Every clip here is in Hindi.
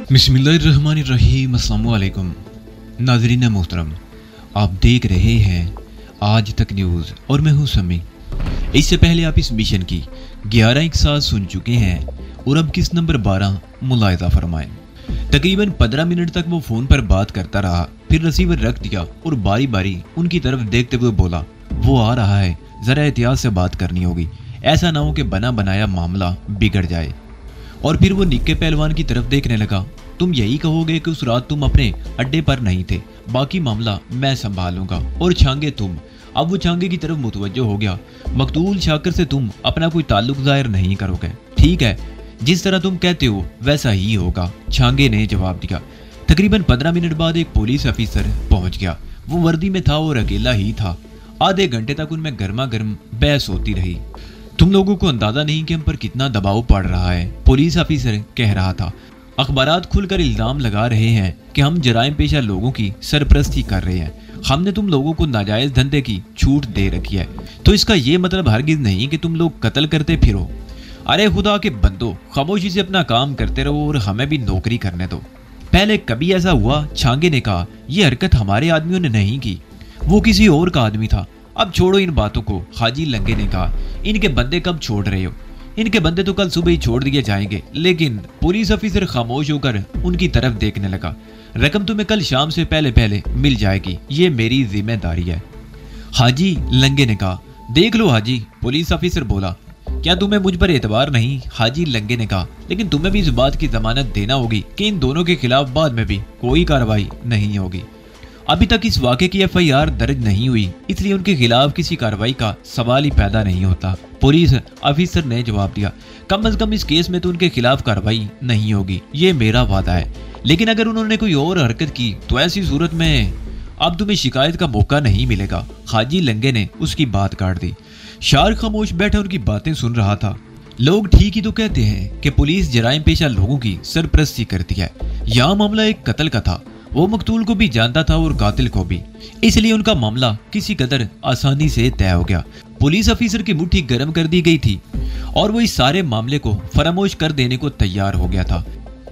बिस्मिल्लाहिर्रहमानिर्रहीम। अस्सलामु अलैकुम नाज़रीन मोहतरम, आप देख रहे हैं आज तक न्यूज़ और मैं हूं समी। इससे पहले आप इस मिशन की 11 एक साथ सुन चुके हैं और अब किस नंबर 12 मुलाहिज़ा फरमाएं। तकरीबन 15 मिनट तक वो फ़ोन पर बात करता रहा, फिर रिसीवर रख दिया और बारी बारी उनकी तरफ देखते हुए बोला, वो आ रहा है, ज़रा एहतियात से बात करनी होगी, ऐसा ना हो कि बना बनाया मामला बिगड़ जाए। और फिर वो निक्के पहलवान की तरफ देखने लगा। तुम यही कहोगे कि उस रात तुम अपने अड्डे पर नहीं थे, बाकी मामला मैं संभालूंगा। और छांगे तुम। अब वो छांगे की तरफ मुतवज्जो हो गया। मकतूल शाकर से तुम अपना कोई ताल्लुक जाहिर नहीं करोगे, ठीक है? जिस तरह तुम कहते हो वैसा ही होगा, छांगे ने जवाब दिया। तकरीबन 15 मिनट बाद एक पुलिस ऑफिसर पहुंच गया। वो वर्दी में था और अकेला ही था। आधे घंटे तक उनमें गर्मा गर्म बहस होती रही। तुम लोगों को अंदाजा नहीं कि हम पर कितना दबाव पड़ रहा है, पुलिस ऑफिसर कह रहा था। अखबारात खुलकर इल्जाम लगा रहे हैं कि हम जराइम पेशा लोगों की सरपरस्ती कर रहे हैं। हमने तुम लोगों को नाजायज धंधे की छूट दे रखी है, तो इसका ये मतलब हरगिज नहीं कि तुम लोग कत्ल करते फिरो। अरे खुदा के बंदो, खामोशी से अपना काम करते रहो और हमें भी नौकरी करने दो। पहले कभी ऐसा हुआ? छांगे ने कहा। यह हरकत हमारे आदमियों ने नहीं की, वो किसी और का आदमी था। अब छोड़ो इन बातों को, हाजी लंगे ने कहा। इनके बंदे कब छोड़ रहे हो? इनके बंदे तो कल सुबह ही छोड़ दिए जाएंगे। लेकिन पुलिस ऑफिसर खामोश होकर उनकी तरफ देखने लगा। रकम तुम्हें कल शाम से पहले पहले मिल जाएगी, ये मेरी जिम्मेदारी है, हाजी लंगे ने कहा। देख लो हाजी, पुलिस ऑफिसर बोला। क्या तुम्हें मुझ पर एतबार नहीं? हाजी लंगे ने कहा। लेकिन तुम्हें भी इस बात की जमानत देना होगी कि इन दोनों के खिलाफ बाद में भी कोई कार्रवाई नहीं होगी। अभी तक इस वाक़े की एफआईआर दर्ज नहीं हुई, इसलिए उनके खिलाफ किसी कार्रवाई का सवाल ही पैदा नहीं होता, पुलिस ऑफिसर ने जवाब दिया। कम अज कम इस केस में तो उनके खिलाफ कार्रवाई नहीं होगी, ये मेरा वादा है। लेकिन अगर उन्होंने कोई और हरकत की तो ऐसी सूरत में अब तुम्हें शिकायत का मौका नहीं मिलेगा। हाजी लंगे ने उसकी बात काट दी। शार्क खामोश बैठा उनकी बातें सुन रहा था। लोग ठीक ही तो कहते हैं कि पुलिस जराइम पेशा लोगों की सरपरस्ती करती है। यहाँ मामला एक कत्ल का था। वो मकतूल को भी जानता था और कातिल को भी, इसलिए उनका मामला किसी कदर आसानी से तय हो गया। पुलिस ऑफिसर की मुट्ठी गर्म कर दी गई थी और वो इस सारे मामले को फरामोश कर देने को तैयार हो गया था।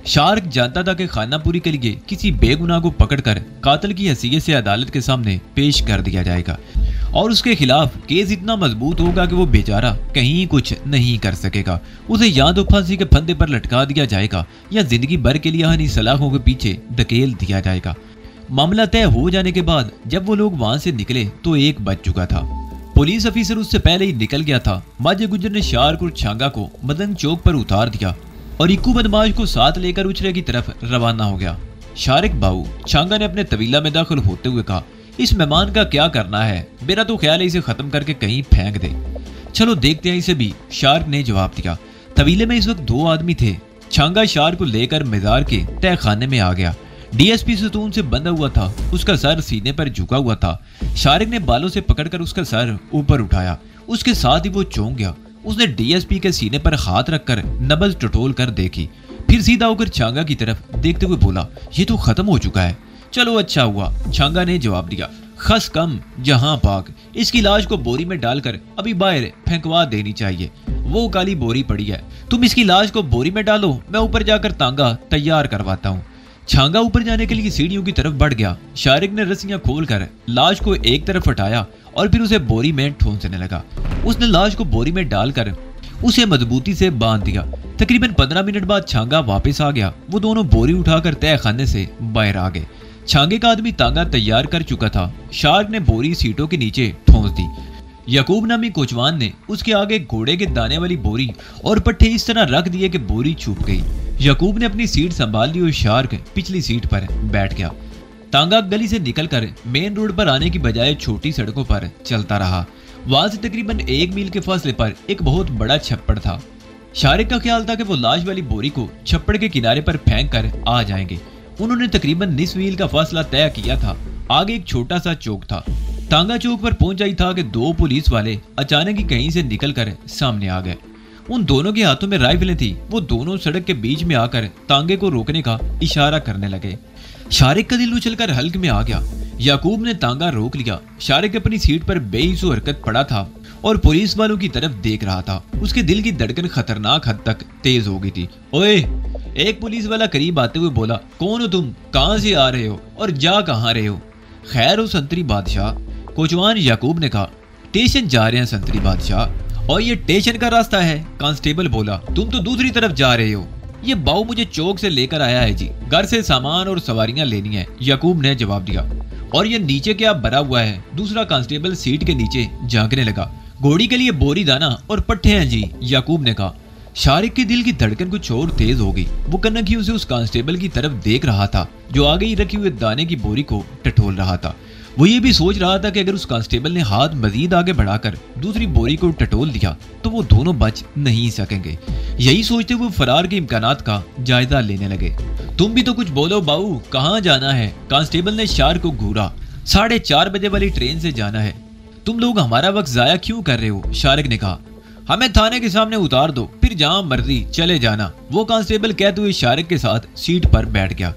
शार्क जानता था कि खानापुरी के लिए किसी बेगुनाह को पकड़कर कातिल की हैसियत से अदालत के सामने पेश कर दिया जाएगा और उसके खिलाफ केस इतना मजबूत होगा कि वो बेचारा कहीं कुछ नहीं कर सकेगा। उसे या तो फांसी के फंदे पर लटका दिया जाएगा या जिंदगी भर के लिए हनी सलाखों के पीछे धकेल दिया जाएगा। मामला तय हो जाने के बाद जब वो लोग वहां से निकले तो 1 बज चुका था। पुलिस ऑफिसर उससे पहले ही निकल गया था। माजे गुजर ने शार्क और छांगा को मदन चौक पर उतार दिया और इक्कू बदमाश को साथ लेकर उछरे की तरफ रवाना हो गया। शारिक बाऊ, छांगा ने अपने तवीला में दाखिल होते हुए कहा, इस मेहमान का क्या करना है? मेरा तो ख्याल है इसे खत्म करके कहीं फेंक दे। चलो देखते हैं इसे भी, शार्क ने जवाब दिया। तवीले में इस वक्त 2 आदमी थे। छांगा शार्क को लेकर मजार के तय खाने में आ गया। डीएसपी सतून से बंधा हुआ था, उसका सर सीने पर झुका हुआ था। शारिक ने बालों से पकड़कर उसका सर ऊपर उठाया, उसके साथ ही वो चौंक गया। उसने डीएसपी के सीने पर हाथ रखकर नब्ज टटोल कर देखी, फिर सीधा होकर छांगा की तरफ देखते हुए बोला, ये तो खत्म हो चुका है। चलो अच्छा हुआ, छांगा ने जवाब दिया। खस कम जहां पाक, इसकी लाश को बोरी में डालकर अभी बाहर फेंकवा देनी चाहिए। वो काली बोरी पड़ी है, तुम इसकी लाश को बोरी में डालो, मैं ऊपर जाकर तांगा तैयार करवाता हूँ। छांगा ऊपर जाने के लिए सीढ़ियों की तरफ बढ़ गया। शारिक ने रस्सियां खोलकर लाश को एक तरफ हटाया और फिर उसे बोरी में ठूंसने लगा। उसने लाश को बोरी में डालकर उसे मजबूती से बांध दिया। तकरीबन 15 मिनट बाद छांगा वापस आ गया। वो दोनों बोरी उठाकर तय खाने से बाहर आ गए। छांगे का आदमी तांगा तैयार कर चुका था। शार्क ने बोरी सीटों के नीचे ठोंस दी। यकूब नामी कोचवान ने उसके आगे घोड़े के दाने वाली बोरी और पट्टे इस तरह रख दिए कि बोरी छुप गई। यकूब ने अपनी सीट संभाल ली और शार्क पिछली सीट पर बैठ गया। तांगा गली से निकलकर मेन रोड पर आने की बजाय छोटी सड़कों पर चलता रहा। वहां से तकरीबन 1 मील के फासले पर एक बहुत बड़ा छप्पड़ था। शारिक का ख्याल था कि वो लाश वाली बोरी को छप्पड़ के किनारे पर फेंक कर आ जाएंगे। उन्होंने तकरीबन निस्फ मील का फासला तय किया था। आगे एक छोटा सा चौक था। तांगा चौक पर पहुंचा ही था कि 2 पुलिस वाले अचानक ही कहीं से निकलकर सामने आ गए। उन दोनों के हाथों में राइफलें थी। वो दोनों सड़क के बीच में आकर तांगे को रोकने का इशारा करने लगे। शारिक का दिल उछलकर हल्क में आ गया। याकूब ने तांगा रोक लिया। शारिक अपनी सीट पर बेहिसू हरकत पड़ा था और पुलिस वालों की तरफ देख रहा था। उसके दिल की धड़कन खतरनाक हद तक तेज हो गई थी। ओए, एक पुलिस वाला करीब आते हुए बोला, कौन हो तुम, कहां से आ रहे हो और जा कहां रहे हो? खैर हो संतरी बादशाह, कोचवान याकूब ने कहा। स्टेशन जा रहे हैं संतरी बादशाह। और ये स्टेशन का रास्ता है? कांस्टेबल बोला, तुम तो दूसरी तरफ जा रहे हो। ये बाऊ मुझे चौक से लेकर आया है जी, घर से सामान और सवारियां लेनी है, याकूब ने जवाब दिया। और ये नीचे क्या भरा हुआ है? दूसरा कांस्टेबल सीट के नीचे झांकने लगा। घोड़ी के लिए बोरी दाना और पट्टे हैं जी, याकूब ने कहा। शारिक के दिल की धड़कन कुछ और तेज हो गई। वो कनखियों से उस कांस्टेबल की तरफ देख रहा था जो आगे ही रखी हुए दाने की बोरी को टटोल रहा था। वो ये भी सोच रहा था कि अगर उस कांस्टेबल ने हाथ मजीद आगे बढ़ाकर दूसरी बोरी को टटोल दिया तो वो दोनों बच नहीं सकेंगे। यही सोचते हुए फरार के इम्कानात का जायजा लेने लगे। तुम भी तो कुछ बोलो बाऊ, कहाँ जाना है? कांस्टेबल ने शार को घूरा। 4:30 बजे वाली ट्रेन से जाना है। तुम लोग हमारा वक्त जाया क्यों कर रहे हो? शारिक ने कहा। हमें थाने के सामने उतार दो, फिर जहां मर्जी चले जाना, वो कांस्टेबल कहते हुए शारिक के साथ सीट पर बैठ गया।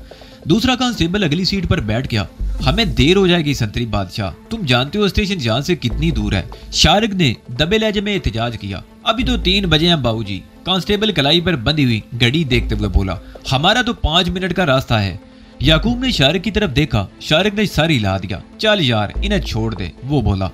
दूसरा कांस्टेबल अगली सीट पर बैठ गया। हमें देर हो जाएगी संतरी बादशाह, तुम जानते हो स्टेशन जहां से कितनी दूर है। शारिक ने दबे लहजे में एहतजाज किया। अभी तो 3 बजे हैं बाबूजी। कांस्टेबल कलाई पर बंधी हुई घड़ी देखते हुए बोला। हमारा तो 5 मिनट का रास्ता है। याकूब ने शारिक की तरफ देखा। शारिक ने सर हिला दिया। चल यार, इन्हें छोड़ दे, वो बोला।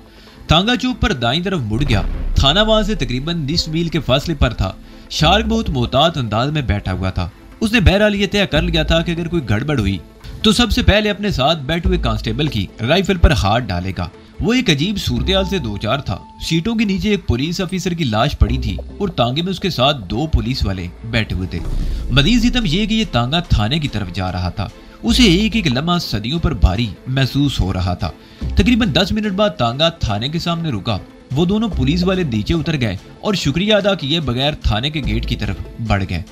तांगा चौक पर दाईं तरफ मुड़ गया। थाना वहां से तकरीबन 20 मील के फासले पर था। शारिक बहुत मोहतात अंदाज में बैठा हुआ था। उसने बहरहाल ये तय कर लिया था कि अगर कोई गड़बड़ हुई तो सबसे पहले अपने साथ बैठे हुए कांस्टेबल की राइफल पर हाथ डालेगा। वो एक अजीब सूरत से दो चार था। सीटों के नीचे एक पुलिस ऑफिसर की लाश पड़ी थी और तांगे में उसके साथ 2 पुलिस वाले बैठे हुए थे। मजीद सितम ये कि ये तांगा थाने की तरफ जा रहा था। उसे एक एक लम्हा सदियों पर भारी महसूस हो रहा था। तकरीबन 10 मिनट बाद तांगा थाने के सामने रुका। वो दोनों पुलिस वाले नीचे उतर गए और शुक्रिया अदा किए बगैर थाने के गेट की तरफ बढ़ गए।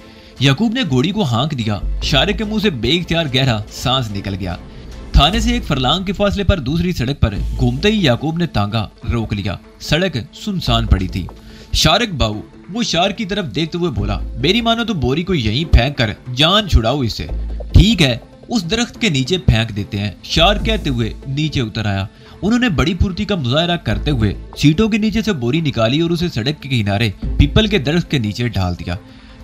याकूब ने घोड़ी को हाँक दिया। शारिक के मुंह से बेइख्तियार गहरा सांस निकल गया। थाने से 1 फरलांग के फासले पर दूसरी सड़क पर घूमते ही याकूब ने तांगा रोक लिया। सड़क सुनसान पड़ी थी। शारिक बाबू, वो शार की तरफ देखते हुए बोला, मेरी मानो तो बोरी को यहीं फेंक कर जान छुड़ाओ इससे। ठीक है, उस दरख्त के नीचे फेंक देते हैं, शार कहते हुए नीचे उतर आया। उन्होंने बड़ी फुर्ती का मुजाहरा करते हुए सीटों के नीचे से बोरी निकाली और उसे सड़क के किनारे पीपल के दरख्त के नीचे डाल दिया।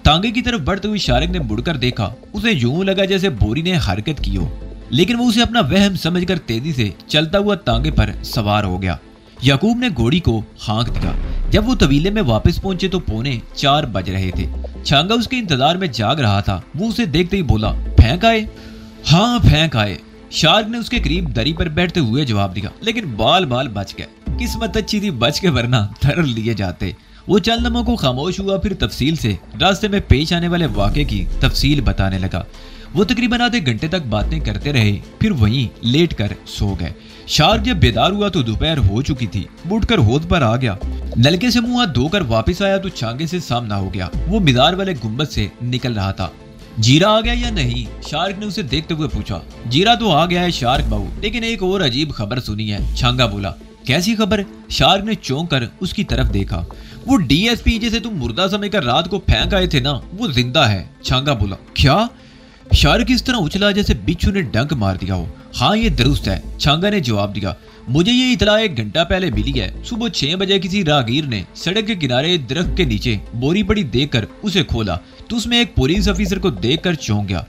तांगे की तरफ बढ़ते हुए शारिक ने मुड़कर देखा। उसे यूं लगा जैसे बोरी ने हरकत की हो, लेकिन वो उसे अपना वहम समझकर तेजी से चलता हुआ तांगे पर सवार हो गया। याकूब ने घोड़ी को हाँक दिया। जब वो तवीले में वापस पहुंचे तो 3:45 बज रहे थे। छांगा उसके इंतजार में जाग रहा था। वो उसे देखते ही बोला, फेंक आए? हाँ फेंक आए, शार्क ने उसके करीब दरी पर बैठते हुए जवाब दिया। लेकिन बाल बाल बच गए। किस्मत अच्छी थी, बच के, वरना धर लिए जाते। वो चंद लम्हों को खामोश हुआ, फिर तफसील से रास्ते में पेश आने वाले वाक़े की तफसील बताने लगा। वो तकरीबन आधे घंटे तक बातें करते रहे, फिर वहीं लेट कर सो गए। शार्क जब बेदार हुआ तो दोपहर हो चुकी थी। उठकर होद पर आ गया। नलके से मुंह हाथ धोकर वापस आया तो छांगे से सामना हो गया। वो मीनार वाले गुंबद से निकल रहा था। जीरा आ गया या नहीं? शार्क ने उसे देखते हुए पूछा। जीरा तो आ गया है शार्क बाबू, लेकिन एक और अजीब खबर सुनी है, छांगा बोला। कैसी खबर? शार्क ने चौंक कर उसकी तरफ देखा। वो डीएसपी जिसे तुम मुर्दा समझकर रात को फेंक आए थे ना, वो जिंदा है, छांगा बोला। क्या? शार्क इस तरह उछला जैसे बिच्छू ने डंक मार दिया हो। हाँ ये दुरुस्त है, छांगा ने जवाब दिया। मुझे ये इतला 1 घंटा पहले मिली है। सुबह 6 बजे किसी राहगीर ने सड़क के किनारे दरख्त के नीचे बोरी पड़ी देखकर उसे खोला तो उसमें एक पुलिस ऑफिसर को देखकर चौंक गया।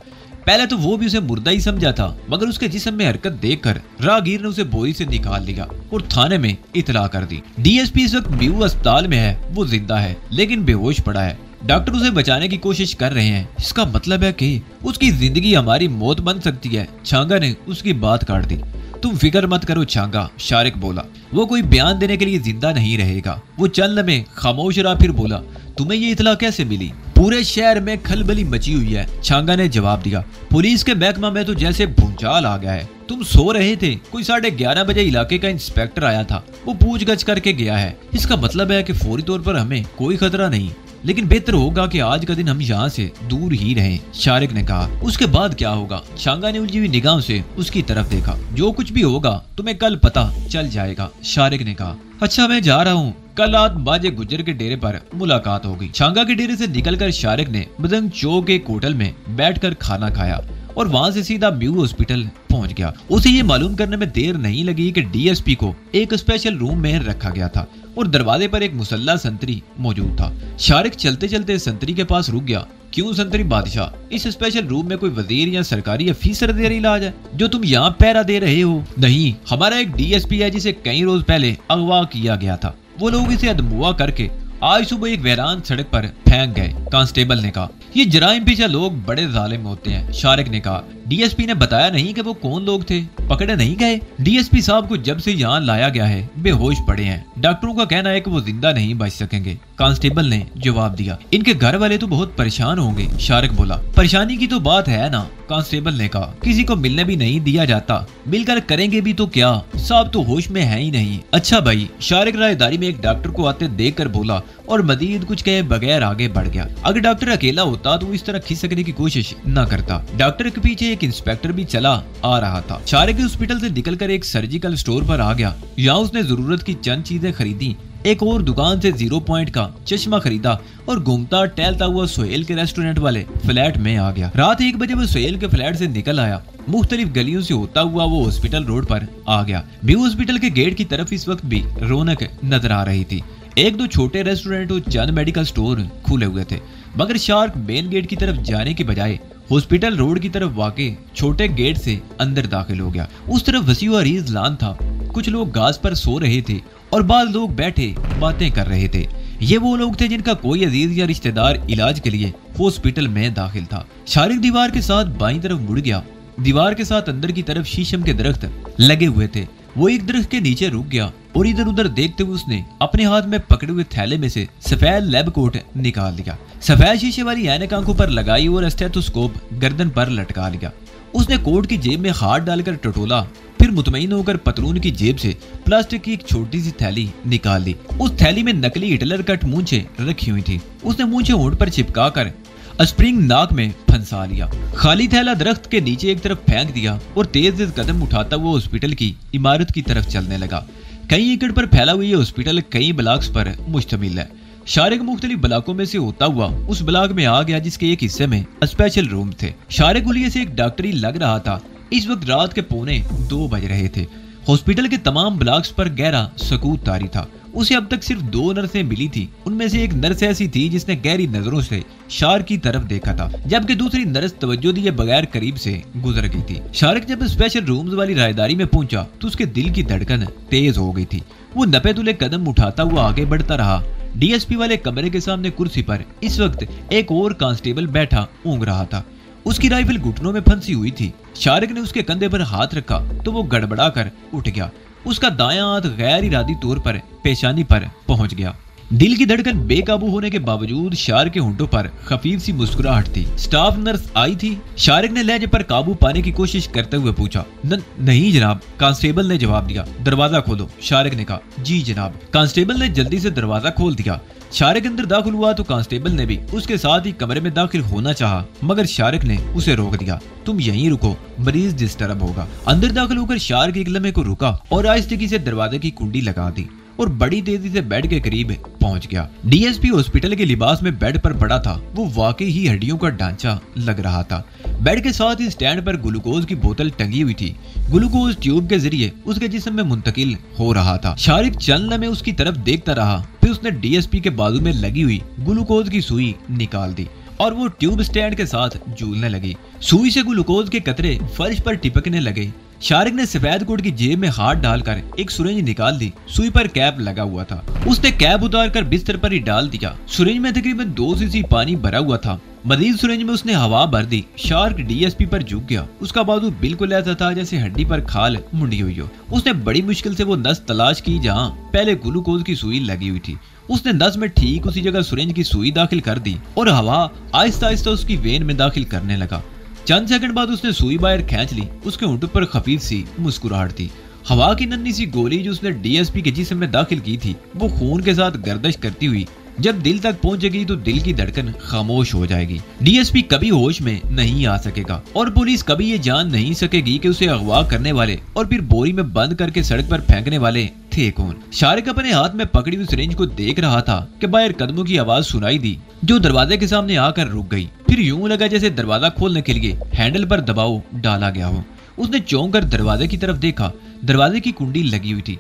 पहले तो वो भी उसे मुर्दा ही समझा था, मगर उसके जिस्म में हरकत देखकर राहगीर ने उसे बोरी से निकाल लिया और थाने में इतला कर दी। डीएसपी इस वक्त बीयू अस्पताल में है। वो जिंदा है लेकिन बेहोश पड़ा है। डॉक्टर उसे बचाने की कोशिश कर रहे हैं। इसका मतलब है कि उसकी जिंदगी हमारी मौत बन सकती है। छांगा ने उसकी बात काट दी। तुम फिक्र मत करो छांगा, शारिक बोला। वो कोई बयान देने के लिए जिंदा नहीं रहेगा। वो चंद लम्हे खामोश रहा, फिर बोला, तुम्हें ये इतला कैसे मिली? पूरे शहर में खलबली मची हुई है, छांगा ने जवाब दिया। पुलिस के महकमा में तो जैसे भूचाल आ गया है। तुम सो रहे थे, कोई 11:30 बजे इलाके का इंस्पेक्टर आया था। वो पूछगछ करके गया है। इसका मतलब है कि फौरी तौर पर हमें कोई खतरा नहीं, लेकिन बेहतर होगा कि आज का दिन हम यहाँ से दूर ही रहें, शारिक ने कहा। उसके बाद क्या होगा? छांगा ने उलझी हुई निगाहों से उसकी तरफ देखा। जो कुछ भी होगा तुम्हें कल पता चल जाएगा, शारिक ने कहा। अच्छा मैं जा रहा हूँ, कल रात बाजे गुज्जर के डेरे पर मुलाकात होगी। छांगा के डेरे से निकलकर शारिक ने मदंग चौक के एक होटल में बैठकर खाना खाया और वहां से सीधा म्यू हॉस्पिटल पहुंच गया। उसे ये मालूम करने में देर नहीं लगी कि डीएसपी को एक स्पेशल रूम में रखा गया था और दरवाजे पर एक मुसल्ला संतरी मौजूद था। शारिक चलते चलते संतरी के पास रुक गया क्यों संतरी बादशाह, इस स्पेशल रूम में कोई वजीर या सरकारी अफीसर दे रही इलाज है जो तुम यहाँ पहरा दे रहे हो? नहीं, हमारा एक डीएसपी है जिसे कई रोज पहले अगवा किया गया था। वो लोग इसे अदमुआ करके आज सुबह एक वीरान सड़क पर फेंक गए। कांस्टेबल ने कहा, ये जराइम पीछा लोग बड़े जालिम होते हैं। शारिक ने कहा, डीएसपी ने बताया नहीं कि वो कौन लोग थे? पकड़े नहीं गए? डीएसपी साहब को जब से यहाँ लाया गया है बेहोश पड़े हैं। डॉक्टरों का कहना है कि वो जिंदा नहीं बच सकेंगे। कांस्टेबल ने जवाब दिया, इनके घर वाले तो बहुत परेशान होंगे। शारिक बोला, परेशानी की तो बात है ना। कांस्टेबल ने कहा, किसी को मिलने भी नहीं दिया जाता, मिलकर करेंगे भी तो क्या? साहब तो होश में है ही नहीं। अच्छा भाई, शारिक रायदारी में एक डॉक्टर को आते देख कर बोला और मजीद कुछ कहे बगैर आगे बढ़ गया। अगर डॉक्टर अकेला होता तो इस तरह खिसकने की कोशिश न करता। डॉक्टर के पीछे एक इंस्पेक्टर भी चला आ रहा था। शारिक हॉस्पिटल से निकलकर एक सर्जिकल स्टोर पर आ गया। यहाँ उसने जरूरत की चंद चीजें खरीदी, एक और दुकान से 0 पॉइंट का चश्मा खरीदा और घूमता टहलता हुआ सोहेल के रेस्टोरेंट वाले फ्लैट में आ गया। रात 1 बजे वो सोहेल के फ्लैट से निकल आया। मुख्तलिफ गलियों से होता हुआ वो हॉस्पिटल रोड पर आ गया। व्यू हॉस्पिटल के गेट की तरफ इस वक्त भी रौनक नजर आ रही थी। 1-2 छोटे रेस्टोरेंट और चंद मेडिकल स्टोर खुले हुए थे, मगर शार्क मेन गेट की तरफ जाने के बजाय हॉस्पिटल रोड की तरफ वाक़े छोटे गेट से अंदर दाखिल हो गया। उस तरफ वसीउ अरीज लान था। कुछ लोग घास पर सो रहे थे और बाद लोग बैठे बातें कर रहे थे। ये वो लोग थे जिनका कोई अजीज या रिश्तेदार इलाज के लिए हॉस्पिटल में दाखिल था। शारिक दीवार के साथ बाईं तरफ मुड़ गया। दीवार के साथ अंदर की तरफ शीशम के दरख्त लगे हुए थे। वो एक दरख्त के नीचे रुक गया और इधर उधर देखते हुए उसने अपने हाथ में पकड़े हुए थैले में से सफेद लैब कोट निकाल लिया। सफेद शीशे वाली ऐनक आंखों पर लगाई और स्टेथोस्कोप गर्दन पर लटका लिया। उसने कोट की जेब में हाथ डालकर टटोला, फिर मुतमईन होकर पतलून की जेब से प्लास्टिक की एक छोटी सी थैली निकाल ली। उस थैली में नकली हिटलर कट मूंछें रखी हुई थी। उसने मूंछें होंठ पर चिपका कर स्प्रिंग नाक में फंसा लिया। खाली थैला दरख्त के नीचे एक तरफ फेंक दिया और तेज कदम उठाता हुआ हॉस्पिटल की इमारत की तरफ चलने लगा। कई एकड़ पर फैला हुआ ये हॉस्पिटल कई ब्लॉक्स पर मुश्तमिल है। शारिक मुख्तलिफ ब्लॉकों में से होता हुआ उस ब्लॉक में आ गया जिसके एक हिस्से में स्पेशल रूम थे। शारिक हुलिये से एक डॉक्टरी लग रहा था। इस वक्त रात के 1:45 बज रहे थे। हॉस्पिटल के तमाम ब्लॉक्स पर गहरा सकूत तारी था। उसे अब तक सिर्फ 2 नर्सें मिली थी। उनमें से एक नर्स ऐसी थी जिसने गहरी नजरों से शार की तरफ देखा था, जबकि दूसरी नर्स तवज्जो दिए बगैर करीब से गुजर गई थी। शारिक जब स्पेशल रूम्स वाली रायदारी में पहुंचा तो उसके दिल की धड़कन तेज हो गई थी। वो नपे तुले कदम उठाता हुआ आगे बढ़ता रहा। डीएसपी वाले कमरे के सामने कुर्सी पर इस वक्त एक और कांस्टेबल बैठा ऊँग रहा था। उसकी राइफल घुटनों में फंसी हुई थी। शारिक ने उसके कंधे पर हाथ रखा तो वो गड़बड़ा कर उठ गया। उसका दायां हाथ गैर इरादी तौर पर पेशानी पर पहुंच गया। दिल की धड़कन बेकाबू होने के बावजूद शारिक के होंठों पर खफीफ सी मुस्कुराहट थी। स्टाफ नर्स आई थी। शारिक ने लहजे पर काबू पाने की कोशिश करते हुए पूछा, नहीं जनाब। कांस्टेबल ने जवाब दिया। दरवाजा खोलो। शारिक ने कहा, जी जनाब। कांस्टेबल ने जल्दी से दरवाजा खोल दिया। शारिक अंदर दाखिल हुआ तो कांस्टेबल ने भी उसके साथ ही कमरे में दाखिल होना चाहा, मगर शारिक ने उसे रोक दिया। तुम यहीं रुको, मरीज डिस्टर्ब होगा। अंदर दाखिल होकर शारिक एक लम्हे को रुका और आहिस्तेगी से दरवाजे की कुंडी लगा दी और बड़ी तेजी से बेड के करीब पहुंच गया। डीएसपी हॉस्पिटल के लिबास में बेड पर पड़ा था। वो वाकई ही हड्डियों का ढांचा लग रहा था। बेड के साथ ही स्टैंड पर ग्लूकोज की बोतल टंगी हुई थी। ग्लूकोज ट्यूब के जरिए उसके जिस्म में मुंतकिल हो रहा था। शारिक चंद लम्हे उसकी तरफ देखता रहा, फिर उसने डीएसपी के बाजू में लगी हुई ग्लूकोज की सुई निकाल दी और वो ट्यूब स्टैंड के साथ झूलने लगी। सुई से ग्लूकोज के कतरे फर्श पर टिपकने लगे। शारिक ने सफेद कोट की जेब में हाथ डालकर एक सुरेंज निकाल दी। सुई पर कैप लगा हुआ था। उसने कैप उतार कर बिस्तर पर ही डाल दिया। सुरेंज में तकरीबन 2 सीसी पानी भरा हुआ था। मजीद सुरेंज में उसने हवा भर दी। शार्क डीएसपी पर झुक गया। उसका बाजू बिल्कुल ऐसा था जैसे हड्डी पर खाल मुंडी हुई हो। उसने बड़ी मुश्किल से वो नस तलाश की जहाँ पहले ग्लूकोज की सुई लगी हुई थी। उसने नस में ठीक उसी जगह सुरेंज की सुई दाखिल कर दी और हवा आहिस्ता आहिस्ता उसकी वेन में दाखिल करने लगा। चंद सेकंड बाद उसने सुई बाहर खींच ली। उसके होंठों पर खफीफ सी मुस्कुराहट थी। हवा की नन्ही सी गोली जो उसने डीएसपी के जिस्म में दाखिल की थी वो खून के साथ गर्दिश करती हुई जब दिल तक पहुंचेगी तो दिल की धड़कन खामोश हो जाएगी। डीएसपी कभी होश में नहीं आ सकेगा और पुलिस कभी ये जान नहीं सकेगी कि उसे अगवा करने वाले और फिर बोरी में बंद करके सड़क पर फेंकने वाले थे कौन। शारिक अपने हाथ में पकड़ी हुई सिरिंज को देख रहा था कि बाहर कदमों की आवाज सुनाई दी जो दरवाजे के सामने आकर रुक गई। फिर यूं लगा जैसे दरवाजा खोलने के लिए हैंडल पर दबाव डाला गया हो। उसने चौंक कर दरवाजे की तरफ देखा। दरवाजे की कुंडी लगी हुई थी।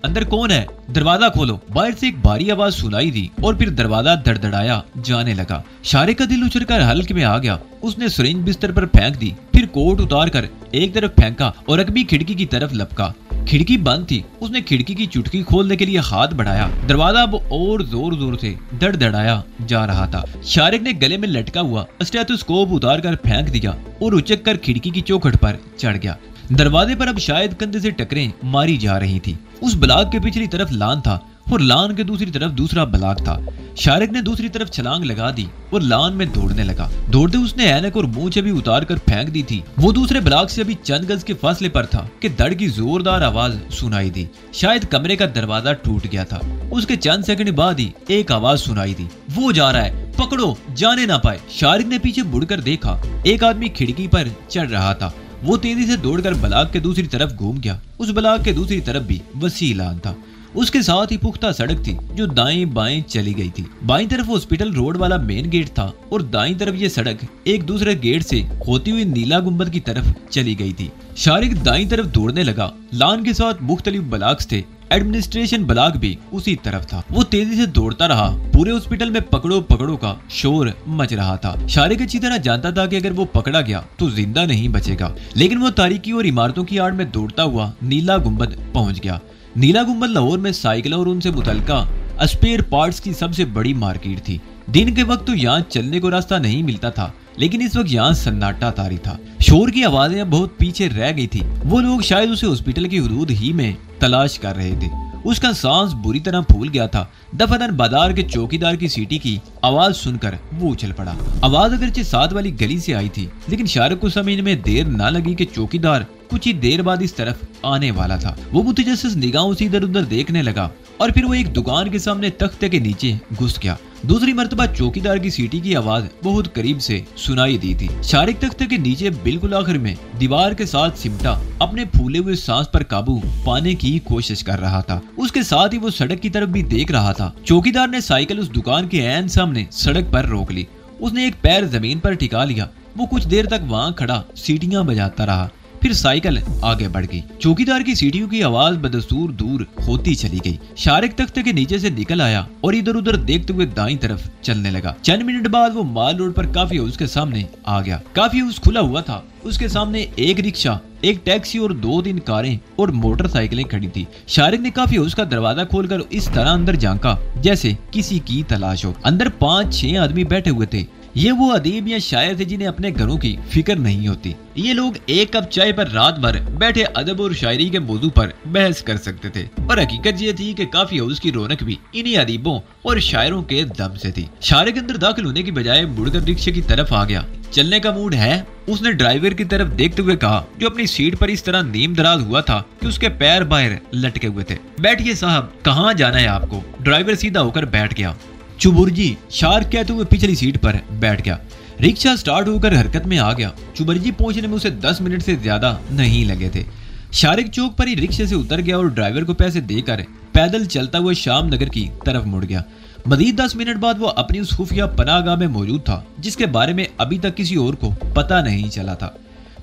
अंदर कौन है? दरवाजा खोलो। बाहर से एक भारी आवाज सुनाई दी और फिर दरवाजा धड़धड़ाया जाने लगा। शारिक का दिल उछलकर हल्के में आ गया। उसने सिरिंज बिस्तर पर फेंक दी, फिर कोट उतार कर एक तरफ फेंका और अकबी खिड़की की तरफ लपका। खिड़की बंद थी। उसने खिड़की की चुटकी खोलने के लिए हाथ बढ़ाया। दरवाजा अब और जोर जोर से धड़धड़ाया जा रहा था। शारिक ने गले में लटका हुआ स्टेथोस्कोप उतार कर फेंक दिया और उचक कर खिड़की की चौखट पर चढ़ गया। दरवाजे पर अब शायद कंधे से टकरें मारी जा रही थी। उस ब्लॉक के पिछली तरफ लान था और लान के दूसरी तरफ दूसरा ब्लॉक था। शारिक ने दूसरी तरफ छलांग लगा दी और लान में दौड़ने लगा। दौड़ते उसने ऐनक और मुंह छवि उतार कर फेंक दी थी। वो दूसरे ब्लॉक से अभी चंद गज के फासले पर था कि धड़ की जोरदार आवाज सुनाई दी। शायद कमरे का दरवाजा टूट गया था। उसके चंद सेकंड बाद ही एक आवाज सुनाई दी, वो जा रहा है, पकड़ो, जाने ना पाए। शारिक ने पीछे मुड़कर देखा। एक आदमी खिड़की पर चढ़ रहा था। वो तेजी से दौड़कर ब्लॉक के दूसरी तरफ घूम गया। उस ब्लॉक के दूसरी तरफ भी वसी लान था। उसके साथ ही पुख्ता सड़क थी जो दाएं बाएं चली गई थी। बाईं तरफ हॉस्पिटल रोड वाला मेन गेट था और दाईं तरफ ये सड़क एक दूसरे गेट से होती हुई नीला गुंबद की तरफ चली गई थी। शारिक दाईं तरफ दौड़ने लगा। लान के साथ मुख्तलिफ ब्लॉक्स थे। एडमिनिस्ट्रेशन ब्लॉक भी उसी तरफ था। वो तेजी से दौड़ता रहा। पूरे हॉस्पिटल में पकड़ो पकड़ो का शोर मच रहा था। शारिक अच्छी तरह जानता था कि अगर वो पकड़ा गया तो जिंदा नहीं बचेगा, लेकिन वो तारीकी और इमारतों की आड़ में दौड़ता हुआ नीला गुंबद पहुंच गया। नीला गुंबद लाहौर में साइकिल और उनसे मुतल्लिका स्पेयर पार्ट्स की सबसे बड़ी मार्केट थी। दिन के वक्त तो यहाँ चलने को रास्ता नहीं मिलता था, लेकिन इस वक्त यहाँ सन्नाटा तारी था। शोर की आवाजें बहुत पीछे रह गई थी। वो लोग शायद उसे हॉस्पिटल की हुदूद ही में तलाश कर रहे थे। उसका सांस बुरी तरह फूल गया था। दफादार बाजार के चौकीदार की सीटी की आवाज सुनकर वो उछल पड़ा। आवाज अगरचे साथ वाली गली से आई थी, लेकिन शारिक को समझने में देर न लगी कि चौकीदार कुछ ही देर बाद इस तरफ आने वाला था। वो मुतजस्सिस निगाहों से इधर उधर देखने लगा और फिर वो एक दुकान के सामने तख्ते के नीचे घुस गया। दूसरी मर्तबा चौकीदार की सीटी की आवाज बहुत करीब से सुनाई दी थी। शारिक तख्ते के नीचे बिल्कुल आखिर में दीवार के साथ सिमटा अपने फूले हुए सांस पर काबू पाने की कोशिश कर रहा था। उसके साथ ही वो सड़क की तरफ भी देख रहा था। चौकीदार ने साइकिल उस दुकान के ऐन सामने सड़क पर रोक ली। उसने एक पैर जमीन पर टिका लिया। वो कुछ देर तक वहाँ खड़ा सीटियां बजाता रहा, फिर साइकिल आगे बढ़ गई। चौकीदार की सीढ़ियों की आवाज बदस्तूर दूर होती चली गई। शारिक तख्ते के नीचे से निकल आया और इधर उधर देखते हुए दाईं तरफ चलने लगा। चंद मिनट बाद वो माल रोड पर काफी हाउस के सामने आ गया। काफी हाउस खुला हुआ था। उसके सामने एक रिक्शा, एक टैक्सी और 2-3 कारें और मोटरसाइकिलें खड़ी थी। शारिक ने काफी हाउस का दरवाजा खोलकर इस तरह अंदर झांका जैसे किसी की तलाश हो। अंदर 5-6 आदमी बैठे हुए थे। ये वो अदीब या शायर थे जिन्हें अपने घरों की फिक्र नहीं होती। ये लोग एक कप चाय पर रात भर बैठे अदब और शायरी के मौजू पर बहस कर सकते थे। और हकीकत ये थी कि काफी हाउस की रौनक भी इन्हीं अदीबों और शायरों के दम से थी। शारिक अंदर दाखिल होने की बजाय मुड़कर रिक्शे की तरफ आ गया। चलने का मूड है? उसने ड्राइवर की तरफ देखते हुए कहा, जो अपनी सीट पर इस तरह नीम दराज हुआ था कि उसके पैर बाहर लटके हुए थे। बैठिए साहब, कहाँ जाना है आपको? ड्राइवर सीधा होकर बैठ गया। चुबुर्जी, शार्क कहते हुए पिछली सीट पर बैठ गया। रिक्शा स्टार्ट होकर हरकत में आ गया। चुबुर्जी पहुंचने में उसे 10 मिनट से ज्यादा नहीं लगे थे। शारिक चौक पर ही रिक्शे से उतर गया और ड्राइवर को पैसे देकर पैदल चलता हुआ शाम नगर की तरफ मुड़ गया। मजीद 10 मिनट बाद वो अपनी उस खुफिया पनाहगाह में मौजूद था जिसके बारे में अभी तक किसी और को पता नहीं चला था।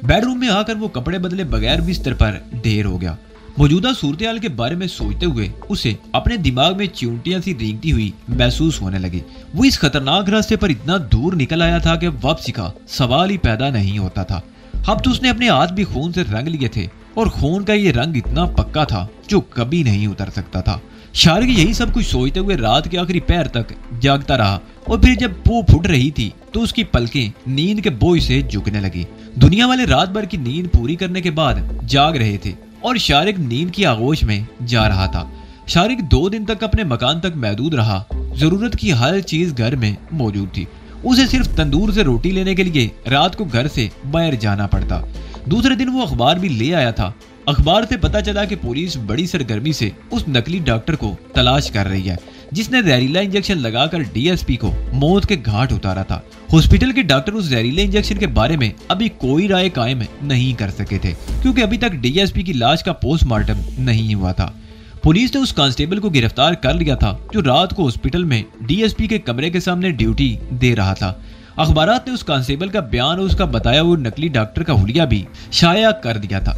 बेडरूम में आकर वो कपड़े बदले बगैर बिस्तर पर ढेर हो गया। मौजूदा सूरत हाल के बारे में सोचते हुए उसे अपने दिमाग में चिंटियां सी रेंगती हुई महसूस होने लगी। वो इस खतरनाक रास्ते पर इतना दूर निकल आया था कि वापसी का सवाल ही पैदा नहीं होता था। अब तो उसने अपने हाथ भी खून से रंग लिए थे और खून का ये रंग इतना पक्का था जो कभी नहीं उतर सकता था। शारिक यही सब कुछ सोचते हुए रात के आखिरी पैर तक जागता रहा और फिर जब वो फुट रही थी तो उसकी पलकें नींद के बोझ से झुकने लगी। दुनिया वाले रात भर की नींद पूरी करने के बाद जाग रहे थे और शारिक नींद की आगोश में जा रहा था। शारिक 2 दिन तक अपने मकान तक महदूद रहा। जरूरत की हर चीज घर में मौजूद थी। उसे सिर्फ तंदूर से रोटी लेने के लिए रात को घर से बाहर जाना पड़ता। दूसरे दिन वो अखबार भी ले आया था। अखबार से पता चला कि पुलिस बड़ी सरगर्मी से उस नकली डॉक्टर को तलाश कर रही है जिसने जहरीला इंजेक्शन लगाकर डीएसपी को मौत के घाट उतारा था। हॉस्पिटल के डॉक्टर उस जहरीले इंजेक्शन के बारे में अभी कोई राय कायम नहीं कर सके थे क्योंकि अभी तक डीएसपी की लाश का पोस्टमार्टम नहीं हुआ था। पुलिस ने उस कांस्टेबल को गिरफ्तार कर लिया था जो रात को हॉस्पिटल में डीएसपी के कमरे के सामने ड्यूटी दे रहा था। अखबारात ने उस कांस्टेबल का बयान और उसका बताया हुआ नकली डॉक्टर का हुलिया भी शाया कर दिया था।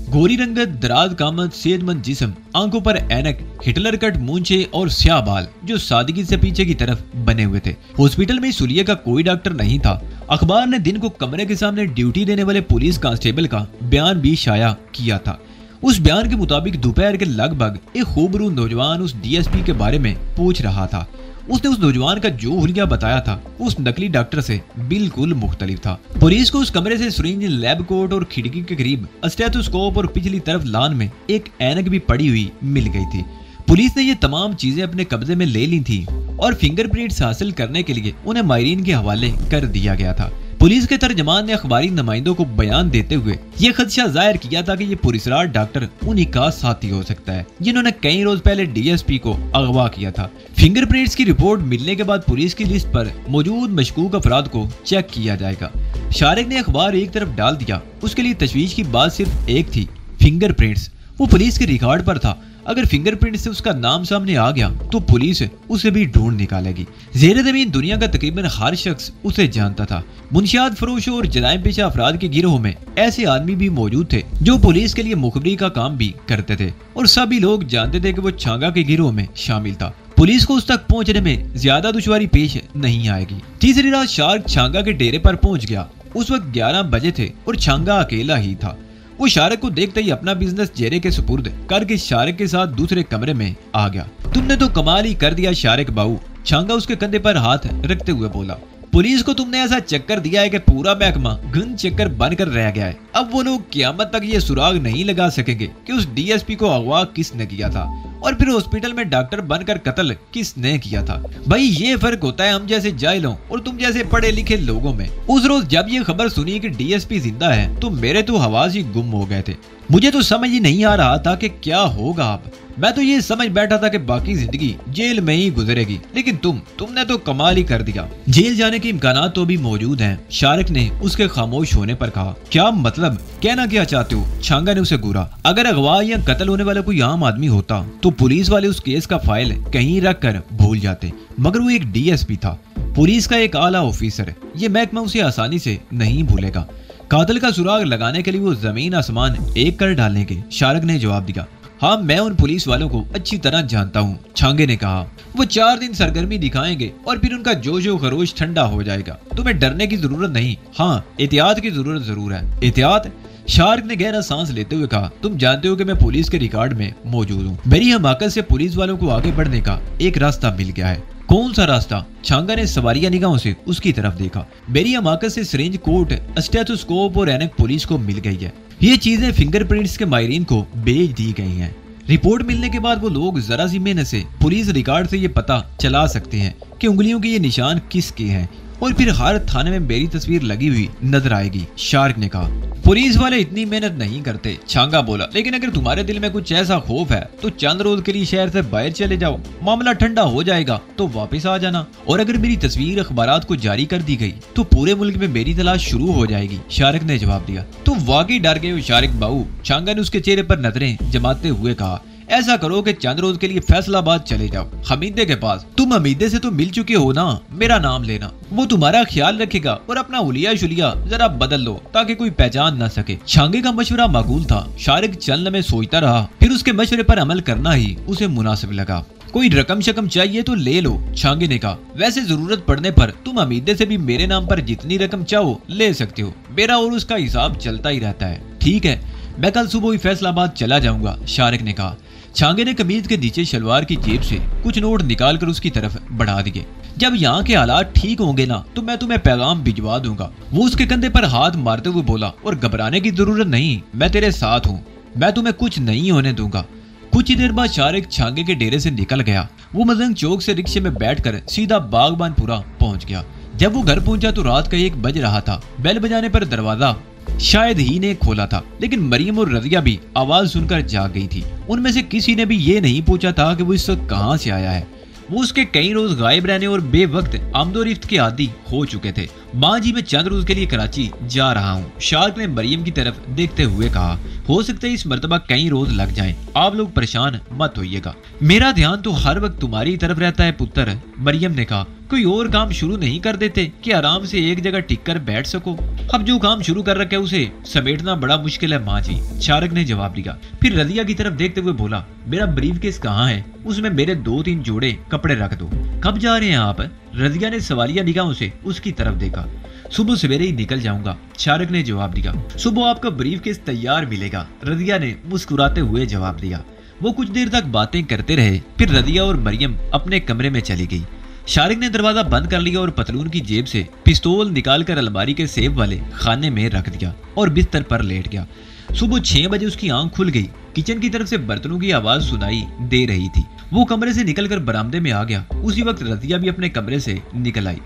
गोरी रंगत, दराज कामत, सेहतमंद जिस्म, आंखों पर ऐनक, हिटलर कट मूंछे और स्याह बाल जो सादगी से पीछे की तरफ बने हुए थे। हॉस्पिटल में इस हुलिये का कोई डॉक्टर नहीं था। अखबार ने दिन को कमरे के सामने ड्यूटी देने वाले पुलिस कांस्टेबल का बयान भी शाया किया था। उस बयान के मुताबिक दोपहर के लगभग एक खूबरू नौजवान उस डीएसपी के बारे में पूछ रहा था। उसने उस नौजवान का जो हुलिया बताया था उस नकली डॉक्टर से बिल्कुल मुख्तलिफ था। पुलिस को उस कमरे से सिरिंज, लैब कोट और खिड़की के करीब स्टेथोस्कोप और पिछली तरफ लान में एक ऐनक भी पड़ी हुई मिल गई थी। पुलिस ने ये तमाम चीजें अपने कब्जे में ले ली थी और फिंगरप्रिंट्स हासिल करने के लिए उन्हें माहिरीन के हवाले कर दिया गया था। पुलिस के तर्जमान ने अखबारी नुमाइंदों को बयान देते हुए ये खदशा जाहिर किया था कि ये पुरस्कार डॉक्टर उन्हीं का साथी हो सकता है जिन्होंने कई रोज पहले डीएसपी को अगवा किया था। फिंगरप्रिंट्स की रिपोर्ट मिलने के बाद पुलिस की लिस्ट पर मौजूद मशकूक अफराद को चेक किया जाएगा। शारिक ने अखबार एक तरफ डाल दिया। उसके लिए तशवीश की बात सिर्फ एक थी, फिंगरप्रिंट्स। वो पुलिस के रिकॉर्ड पर था। अगर फिंगरप्रिंट से उसका नाम सामने आ गया तो पुलिस उसे भी ढूंढ निकालेगी। जेर जमीन दुनिया का तकरीबन हर शख्स उसे जानता था। मुंशियात फरोशों और जराइम पेशा अफराद के गिरोह में ऐसे आदमी भी मौजूद थे जो पुलिस के लिए मुखबरी का काम भी करते थे और सभी लोग जानते थे कि वो छांगा के गिरोह में शामिल था। पुलिस को उस तक पहुंचने में ज्यादा दुश्वारी पेश नहीं आएगी। तीसरी रात शार्क छांगा के डेरे पर पहुंच गया। उस वक्त 11 बजे थे और छांगा अकेला ही था। वो शारिक को देखते ही अपना बिजनेस जेरे के सुपुर्द करके शारिक के साथ दूसरे कमरे में आ गया। तुमने तो कमाल ही कर दिया शारिक बाबू, छांगा उसके कंधे पर हाथ रखते हुए बोला। पुलिस को तुमने ऐसा चक्कर दिया है कि पूरा महकमा घन चक्कर बनकर रह गया है। अब वो लोग क़यामत तक ये सुराग नहीं लगा सकेंगे कि उस डीएसपी को अगवा किसने किया था और फिर हॉस्पिटल में डॉक्टर बनकर कत्ल किसने किया था। भाई ये फर्क होता है हम जैसे जाहिलों और तुम जैसे पढ़े लिखे लोगों में। उस रोज जब ये खबर सुनी कि डीएसपी जिंदा है तो मेरे तो हवास ही गुम हो गए थे। मुझे तो समझ ही नहीं आ रहा था कि क्या होगा अब। मैं तो ये समझ बैठा था कि बाकी जिंदगी जेल में ही गुजरेगी, लेकिन तुमने तो कमाल ही कर दिया। जेल जाने के इम्कानात तो भी मौजूद हैं। शारिक ने उसके खामोश होने पर कहा। क्या मतलब, कहना क्या चाहते हो? छांगा ने उसे घूरा। अगर अगवा या कत्ल होने वाला कोई आम आदमी होता तो पुलिस वाले उस केस का फाइल कहीं रख कर भूल जाते, मगर वो एक डीएसपी था, पुलिस का एक आला ऑफिसर। ये महकमा उसे आसानी से नहीं भूलेगा। कातिल का सुराग लगाने के लिए वो जमीन आसमान एक कर डालेंगे। शारिक ने जवाब दिया। हाँ, मैं उन पुलिस वालों को अच्छी तरह जानता हूँ, छांगे ने कहा। वो 4 दिन सरगर्मी दिखाएंगे और फिर उनका जोश व खरोश ठंडा हो जाएगा। तुम्हें डरने की जरूरत नहीं, हाँ एहतियात की जरूरत जरूर है। एहतियात? शार्क ने गहरा सांस लेते हुए कहा। तुम जानते हो कि मैं पुलिस के रिकॉर्ड में मौजूद हूँ। मेरी हमाकत से पुलिस वालों को आगे बढ़ने का एक रास्ता मिल गया है। कौन सा रास्ता? छांगा ने सवारिया निगाहों से उसकी तरफ देखा। मेरी हमाकत से सिरिंज, कोट, स्टेथोस्कोप और ऐनक पुलिस को मिल गई है। ये चीजें फिंगरप्रिंट्स के माहिरीन को भेज दी गई हैं। रिपोर्ट मिलने के बाद वो लोग जरा सी मेहनत से पुलिस रिकॉर्ड से ये पता चला सकते हैं कि उंगलियों के ये निशान किसके हैं और फिर हर थाने में मेरी तस्वीर लगी हुई नजर आएगी। शार्क ने कहा। पुलिस वाले इतनी मेहनत नहीं करते, छांगा बोला। लेकिन अगर तुम्हारे दिल में कुछ ऐसा खौफ है तो चंद रोज के लिए शहर से बाहर चले जाओ, मामला ठंडा हो जाएगा तो वापस आ जाना। और अगर मेरी तस्वीर अखबारात को जारी कर दी गई तो पूरे मुल्क में मेरी तलाश शुरू हो जाएगी। शारिक ने जवाब दिया। तुम वाकई डर गए हो शारिक बाबू, छांगा ने उसके चेहरे पर नजरें जमाते हुए कहा। ऐसा करो कि चंद रोज के लिए फैसलाबाद चले जाओ, हमीदे के पास। तुम हमीदे से तो मिल चुके हो ना, मेरा नाम लेना, वो तुम्हारा ख्याल रखेगा और अपना हुलिया शुलिया जरा बदल लो ताकि कोई पहचान न सके। छांगे का मशवरा माकूल था। शारिक चंद में सोचता रहा, फिर उसके मशवरे पर अमल करना ही उसे मुनासिब लगा। कोई रकम शकम चाहिए तो ले लो, छांगे ने कहा। वैसे जरूरत पड़ने पर तुम हमीदे से भी मेरे नाम पर जितनी रकम चाहो ले सकते हो, मेरा और उसका हिसाब चलता ही रहता है। ठीक है, मैं कल सुबह ही फैसलाबाद चला जाऊंगा, शारिक ने कहा। छांगे ने कमीज के नीचे शलवार की जेब से कुछ नोट निकाल कर उसकी तरफ बढ़ा दिए। जब यहाँ के हालात ठीक होंगे ना तो मैं तुम्हें पैगाम भिजवा दूंगा। वो उसके कंधे पर हाथ मारते हुए बोला। और घबराने की जरूरत नहीं, मैं तेरे साथ हूँ, मैं तुम्हें कुछ नहीं होने दूंगा। कुछ ही देर बाद शारिक छांगे के डेरे से निकल गया। वो मजंग चौक से रिक्शे में बैठकर सीधा बागबानपुरा पहुंच गया। जब वो घर पहुंचा तो रात का 1 बज रहा था। बेल बजाने पर दरवाजा शायद ही ने खोला था, लेकिन मरियम और रजिया भी आवाज सुनकर जाग गई थी। उनमें से किसी ने भी ये नहीं पूछा था कि वो इस वक्त कहाँ से आया है। वो उसके कई रोज गायब रहने और बेवक्त आमदोरिफ्त के आदी हो चुके थे। माँ जी मैं चंद रोज के लिए कराची जा रहा हूँ। शार्क ने मरियम की तरफ देखते हुए कहा, हो सकता है इस मर्तबा कई रोज लग जाएं। आप लोग परेशान मत होइएगा। मेरा ध्यान तो हर वक्त तुम्हारी तरफ रहता है पुत्र, मरियम ने कहा। कोई और काम शुरू नहीं कर देते कि आराम से एक जगह टिक कर बैठ सको। अब जो काम शुरू कर रखे उसे समेटना बड़ा मुश्किल है माँ जी, शार्क ने जवाब दिया। फिर रजिया की तरफ देखते हुए बोला, मेरा ब्रीफकेस कहाँ है? उसमें मेरे 2-3 जोड़े कपड़े रख दो। कब जा रहे हैं आप? रजिया ने सवालिया निगाहों से उसकी तरफ देखा। सुबह सवेरे ही निकल जाऊंगा, शार्क ने जवाब दिया। सुबह आपका ब्रीफकेस तैयार मिलेगा, रजिया ने मुस्कुराते हुए जवाब दिया। वो कुछ देर तक बातें करते रहे। फिर रजिया और मरियम अपने कमरे में चली गई। शारिक ने दरवाजा बंद कर लिया और पतलून की जेब से पिस्तौल निकालकर अलमारी के सेब वाले खाने में रख दिया और बिस्तर पर लेट गया। सुबह 6 बजे उसकी आंख खुल गई। किचन की तरफ से बर्तनों की आवाज सुनाई दे रही थी। वो कमरे से निकलकर बरामदे में आ गया। उसी वक्त रजिया भी अपने कमरे से निकल आई।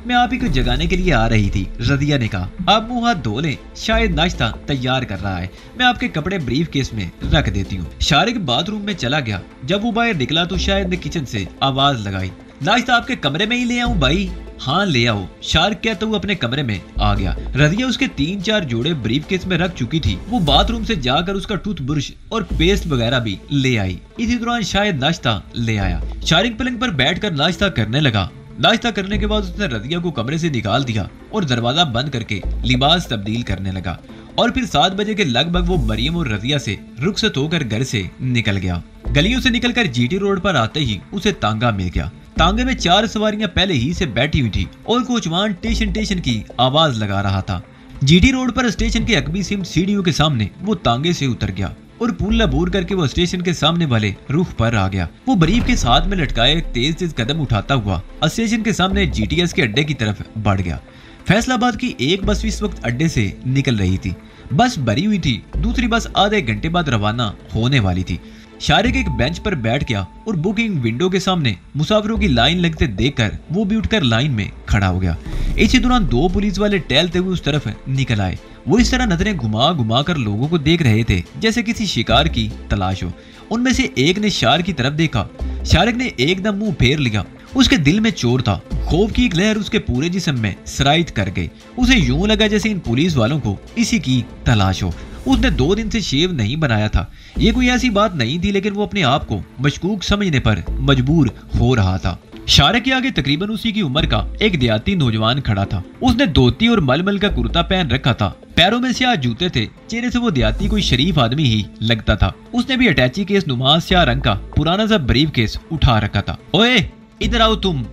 मैं आप ही को जगाने के लिए आ रही थी, रजिया ने कहा। आप मुंह हाथ धो लें, शायद नाश्ता तैयार कर रहा है। मैं आपके कपड़े ब्रीफ केस में रख देती हूँ। शारिक बाथरूम में चला गया। जब वो बाहर निकला तो शायद ने किचन से आवाज लगाई, नाश्ता आपके कमरे में ही ले आऊं भाई? हाँ ले आओ, शार्क कहता हुआ अपने कमरे में आ गया। रजिया उसके 3-4 जोड़े ब्रीफकेस में रख चुकी थी। वो बाथरूम से जाकर उसका टूथब्रश और पेस्ट वगैरह भी ले आई। इसी दौरान शायद नाश्ता ले आया। शारिक पलंग पर बैठकर नाश्ता करने लगा। नाश्ता करने के बाद उसने रजिया को कमरे से निकाल दिया और दरवाजा बंद करके लिबास तब्दील करने लगा। और फिर 7 बजे के लगभग वो मरियम और रजिया से रुखसत होकर घर से निकल गया। गलियों से निकलकर जीटी रोड पर आते ही उसे तांगा मिल गया। तांगे में 4 सवारियां पहले ही से बैठी हुई थी और कोचवान टेशन की आवाज लगा रहा था। जीटी रोड पर स्टेशन के अकबी सिम सीढ़ियों के सामने वो तांगे से उतर गया और पुल अबूर करके वो स्टेशन के सामने वाले रुख पर आ गया। वो बरीफ के साथ में लटकाए तेज कदम उठाता हुआ स्टेशन के सामने जीटीएस के अड्डे की तरफ बढ़ गया। फैसलाबाद की एक बस इस वक्त अड्डे से निकल रही थी। बस भरी हुई थी। दूसरी बस आधे घंटे बाद रवाना होने वाली थी। शारिक एक बेंच पर बैठ गया और बुकिंग विंडो के सामने मुसाफिरों की लाइन लगते देखकर वो भी उठकर लाइन में खड़ा हो गया। इसी दौरान 2 पुलिस वाले टहलते हुए उस तरफ निकल आए। वो इस तरह नजरें घुमा कर लोगों को देख रहे थे जैसे किसी शिकार की तलाश हो। उनमें से एक ने शार्क की तरफ देखा। शारिक ने एकदम मुंह फेर लिया। उसके दिल में चोर था। खौफ की एक लहर उसके पूरे जिस्म में सराइत कर गई। उसे यूं लगा जैसे इन पुलिस वालों को इसी की तलाश हो। उसने 2 दिन से शेव नहीं बनाया था। ये कोई ऐसी बात नहीं थी, लेकिन वो अपने आप को मशकूक समझने पर मजबूर हो रहा था। शारिक के आगे तकरीबन उसी की उम्र का एक देहाती नौजवान खड़ा था। उसने धोती और मलमल का कुर्ता पहन रखा था। पैरों में स्याह जूते थे। चेहरे से वो देहाती कोई शरीफ आदमी ही लगता था। उसने भी अटैची केस नुमा स्याह रंग का पुराना सा ब्रीफ केस उठा रखा था। ओए इधर आओ तुम,